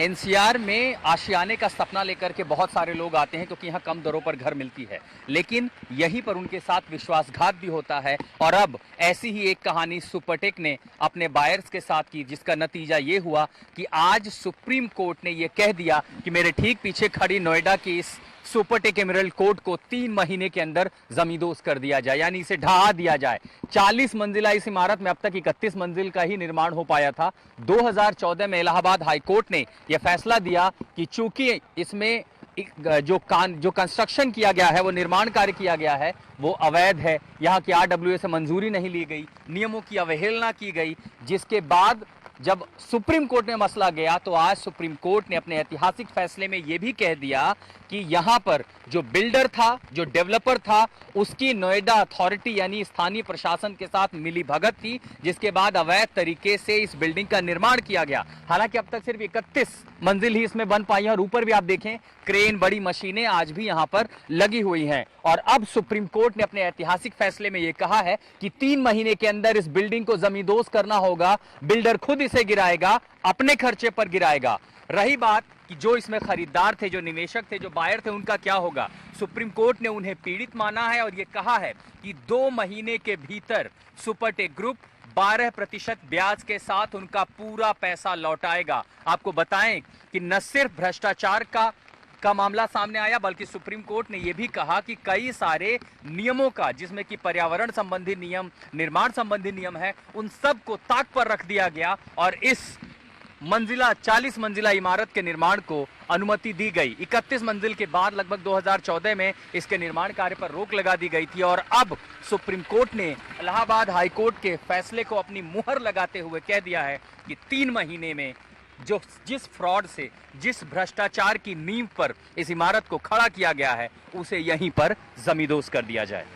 NCR में आशियाने का सपना लेकर के बहुत सारे लोग आते हैं क्योंकि यहाँ कम दरों पर घर मिलती है, लेकिन यहीं पर उनके साथ विश्वासघात भी होता है। और अब ऐसी ही एक कहानी सुपरटेक ने अपने बायर्स के साथ की, जिसका नतीजा ये हुआ कि आज सुप्रीम कोर्ट ने ये कह दिया कि मेरे ठीक पीछे खड़ी नोएडा की इस सुपरटेक एमराल्ड कोर्ट को 3 महीने के अंदर जमींदोज कर दिया जाए, यानी इसे ढहा दिया जाए। 40 मंजिला इस इमारत में अब तक 31 मंजिल का ही निर्माण हो पाया था। 2014 में इलाहाबाद हाई कोर्ट ने यह फैसला दिया कि चूंकि इसमें जो कंस्ट्रक्शन किया गया है, वो निर्माण कार्य किया गया है, वो अवैध है, यहाँ की आरडब्ल्यूए से मंजूरी नहीं ली गई, नियमों की अवहेलना की गई। जिसके बाद जब सुप्रीम कोर्ट में मसला गया तो आज सुप्रीम कोर्ट ने अपने ऐतिहासिक फैसले में यह भी कह दिया कि यहां पर जो बिल्डर था, जो डेवलपर था, उसकी नोएडा अथॉरिटी यानी स्थानीय प्रशासन के साथ मिली भगत थी, जिसके बाद अवैध तरीके से इस बिल्डिंग का निर्माण किया गया। हालांकि अब तक सिर्फ 31 मंजिल ही इसमें बन पाई है और ऊपर भी आप देखें क्रेन, बड़ी मशीनें आज भी यहां पर लगी हुई हैं। और अब सुप्रीम कोर्ट ने अपने ऐतिहासिक फैसले में यह कहा है कि 3 महीने के अंदर इस बिल्डिंग को जमींदोज करना होगा। बिल्डर खुद इसे गिराएगा, अपने खर्चे पर गिराएगा। रही बात कि जो इसमें खरीदार थे, जो निवेशक थे, जो बायर थे, उनका क्या होगा? सुप्रीम कोर्ट ने उन्हें पीड़ित माना है और यह कहा है कि 2 महीने के भीतर सुपरटेक ग्रुप 12% ब्याज के साथ उनका पूरा पैसा लौटाएगा। आपको बताएं कि न सिर्फ भ्रष्टाचार का मामला सामने आया, बल्कि सुप्रीम कोर्ट ने यह भी कहा कि कई सारे नियमों का, जिसमें कि पर्यावरण संबंधी नियम, निर्माण संबंधी नियम है, उन सब को ताक पर रख दिया गया और इस 40 मंजिला इमारत के निर्माण को अनुमति दी गई। 31 मंजिल के बाद लगभग 2014 में इसके निर्माण कार्य पर रोक लगा दी गई थी और अब सुप्रीम कोर्ट ने इलाहाबाद हाई कोर्ट के फैसले को अपनी मुहर लगाते हुए कह दिया है कि 3 महीने में जिस फ्रॉड से, जिस भ्रष्टाचार की नींव पर इस इमारत को खड़ा किया गया है, उसे यहीं पर जमींदोज कर दिया जाए।